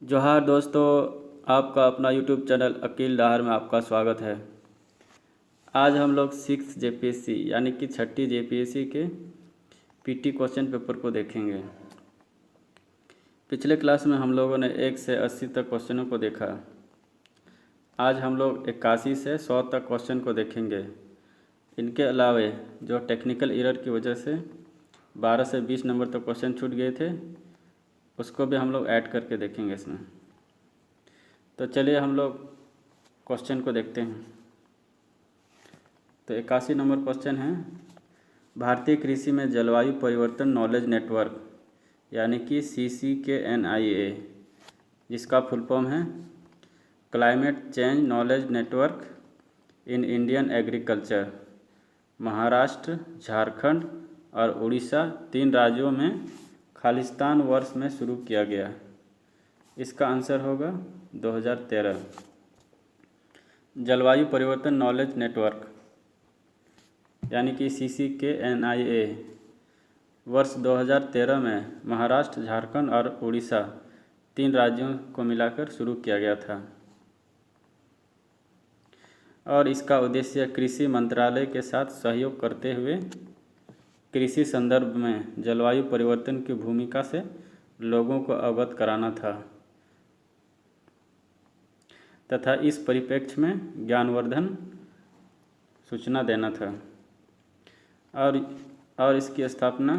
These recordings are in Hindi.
जोहार दोस्तों, आपका अपना यूट्यूब चैनल अकील डाहर में आपका स्वागत है। आज हम लोग 6 जेपीएससी यानी कि छठी जेपीएससी के पीटी क्वेश्चन पेपर को देखेंगे। पिछले क्लास में हम लोगों ने 1 से 80 तक क्वेश्चनों को देखा। आज हम लोग 81 से 100 तक क्वेश्चन को देखेंगे। इनके अलावे जो टेक्निकल एरर की वजह से 12 से 20 नंबर तक क्वेश्चन छूट गए थे, उसको भी हम लोग ऐड करके देखेंगे इसमें। तो चलिए हम लोग क्वेश्चन को देखते हैं। तो 81 नंबर क्वेश्चन है, भारतीय कृषि में जलवायु परिवर्तन नॉलेज नेटवर्क यानी कि CCKNIA, जिसका फुल फॉर्म है climate change knowledge network in Indian agriculture, Maharashtra, Jharkhand और उड़ीसा 3 राज्यों में खालिस्तान वर्ष में शुरू किया गया। इसका आंसर होगा 2013। जलवायु परिवर्तन नॉलेज नेटवर्क यानी कि CCKNIA वर्ष 2013 में महाराष्ट्र, झारखंड और उड़ीसा 3 राज्यों को मिलाकर शुरू किया गया था और इसका उद्देश्य कृषि मंत्रालय के साथ सहयोग करते हुए कृषि संदर्भ में जलवायु परिवर्तन की भूमिका से लोगों को अवगत कराना था तथा इस परिप्रेक्ष्य में ज्ञानवर्धन सूचना देना था। और इसकी स्थापना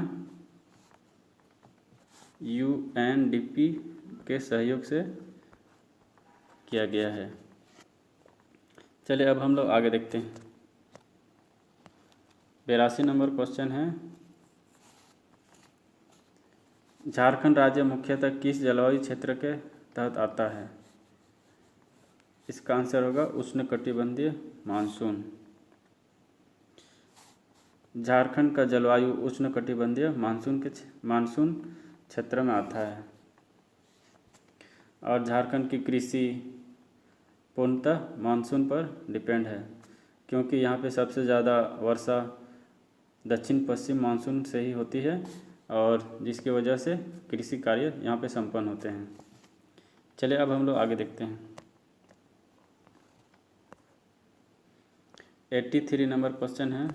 UNDP के सहयोग से किया गया है। चलिए अब हम लोग आगे देखते हैं। 82 नंबर क्वेश्चन है, झारखंड राज्य मुख्यतः किस जलवायु क्षेत्र के तहत आता है? इसका आंसर होगा उष्णकटिबंधीय मानसून। झारखंड का जलवायु उष्णकटिबंधीय मानसून क्षेत्र में आता है और झारखंड की कृषि पूर्णतः मानसून पर डिपेंड है, क्योंकि यहाँ पे सबसे ज़्यादा वर्षा दक्षिण पश्चिम मानसून से ही होती है और जिसकी वजह से कृषि कार्य यहाँ पे संपन्न होते हैं। चलिए अब हम लोग आगे देखते हैं। 83 नंबर क्वेश्चन है,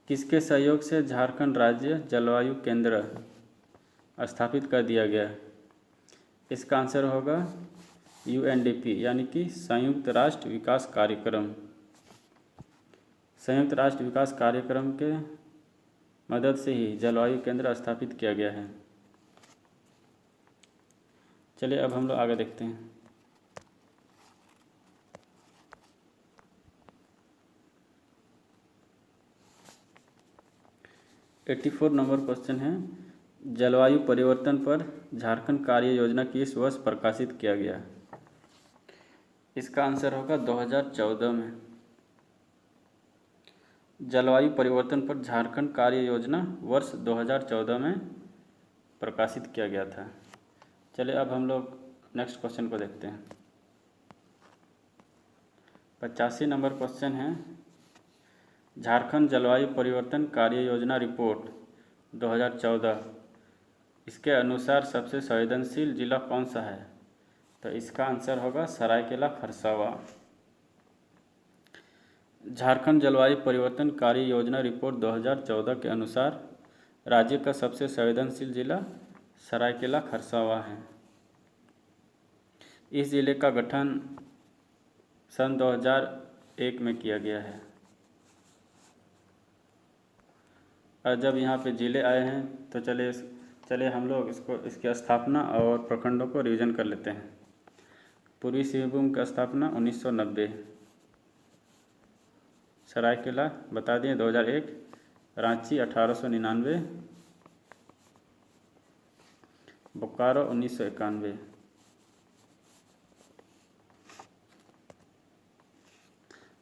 किसके सहयोग से झारखंड राज्य जलवायु केंद्र स्थापित कर दिया गया? इसका आंसर होगा UNDP यानी कि संयुक्त राष्ट्र विकास कार्यक्रम। संयुक्त राष्ट्र विकास कार्यक्रम के मदद से ही जलवायु केंद्र स्थापित किया गया है। चलिए अब हम लोग आगे देखते हैं। 84 नंबर क्वेश्चन है, जलवायु परिवर्तन पर झारखंड कार्य योजना किस वर्ष प्रकाशित किया गया? इसका आंसर होगा 2014 में। जलवायु परिवर्तन पर झारखंड कार्य योजना वर्ष 2014 में प्रकाशित किया गया था। चलिए अब हम लोग नेक्स्ट क्वेश्चन को देखते हैं। 85 नंबर क्वेश्चन है, झारखंड जलवायु परिवर्तन कार्य योजना रिपोर्ट 2014, इसके अनुसार सबसे संवेदनशील जिला कौन सा है? तो इसका आंसर होगा सरायकेला खरसावां। झारखंड जलवायु परिवर्तन कार्य योजना रिपोर्ट 2014 के अनुसार राज्य का सबसे संवेदनशील जिला सरायकेला खरसावां है। इस जिले का गठन सन 2001 में किया गया है। और जब यहाँ पे जिले आए हैं तो चलिए हम लोग इसकी स्थापना और प्रखंडों को रिवीजन कर लेते हैं। पूर्वी सिंहभूम की स्थापना 1990, सरायकेला बता दिए 2001, रांची 1899, बोकारो 1991।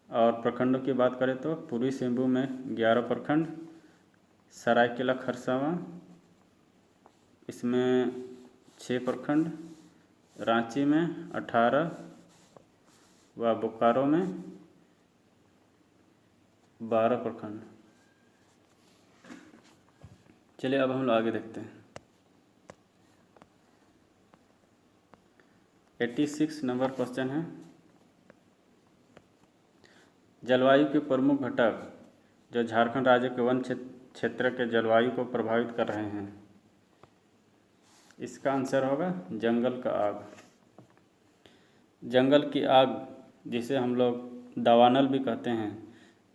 और प्रखंडों की बात करें तो पूर्वी सिंहभूम में 11 प्रखंड, सरायकेला खरसावां इसमें 6 प्रखंड, रांची में 18 व बोकारो में 12 प्रखंड। चलिए अब हम लोग आगे देखते हैं। 86 नंबर क्वेश्चन है, जलवायु के प्रमुख घटक जो झारखंड राज्य के वन क्षेत्र के जलवायु को प्रभावित कर रहे हैं। इसका आंसर होगा जंगल का आग। जंगल की आग, जिसे हम लोग दावानल भी कहते हैं,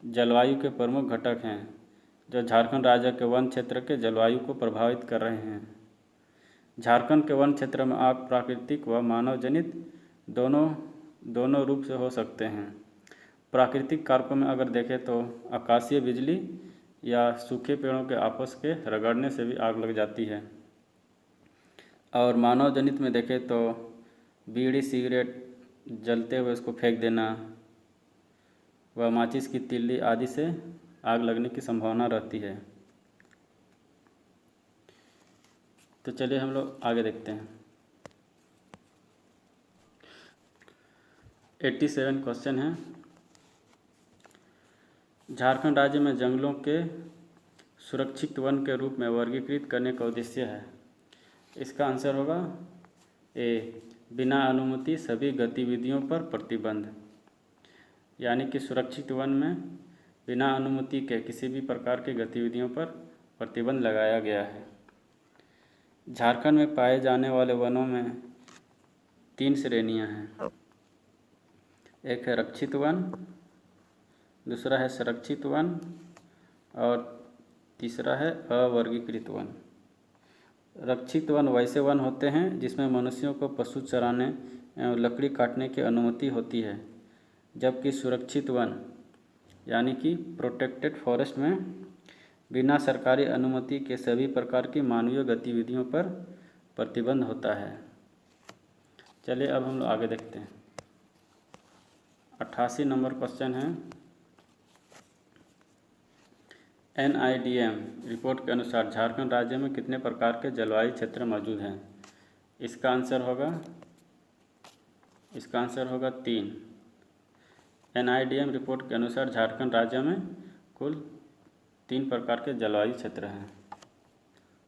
जलवायु के प्रमुख घटक हैं जो झारखंड राज्य के वन क्षेत्र के जलवायु को प्रभावित कर रहे हैं। झारखंड के वन क्षेत्र में आग प्राकृतिक व मानव जनित दोनों रूप से हो सकते हैं। प्राकृतिक कारकों में अगर देखें तो आकाशीय बिजली या सूखे पेड़ों के आपस के रगड़ने से भी आग लग जाती है, और मानव जनित में देखें तो बीड़ी सिगरेट जलते हुए उसको फेंक देना व माचिस की तिल्ली आदि से आग लगने की संभावना रहती है। तो चलिए हम लोग आगे देखते हैं। 87 क्वेश्चन है, झारखंड राज्य में जंगलों के सुरक्षित वन के रूप में वर्गीकृत करने का उद्देश्य है। इसका आंसर होगा ए, बिना अनुमति सभी गतिविधियों पर प्रतिबंध। यानी कि सुरक्षित वन में बिना अनुमति के किसी भी प्रकार की गतिविधियों पर प्रतिबंध लगाया गया है। झारखंड में पाए जाने वाले वनों में 3 श्रेणियां हैं। एक है रक्षित वन, दूसरा है संरक्षित वन और तीसरा है अवर्गीकृत वन। रक्षित वन वैसे वन होते हैं जिसमें मनुष्यों को पशु चराने एवं लकड़ी काटने की अनुमति होती है, जबकि सुरक्षित वन यानी कि प्रोटेक्टेड फॉरेस्ट में बिना सरकारी अनुमति के सभी प्रकार की मानवीय गतिविधियों पर प्रतिबंध होता है। चलिए अब हम लोग आगे देखते हैं। 88 नंबर क्वेश्चन है, NIDM रिपोर्ट के अनुसार झारखंड राज्य में कितने प्रकार के जलवायु क्षेत्र मौजूद हैं। इसका आंसर होगा 3। NIDM रिपोर्ट के अनुसार झारखंड राज्य में कुल 3 प्रकार के जलवायु क्षेत्र हैं।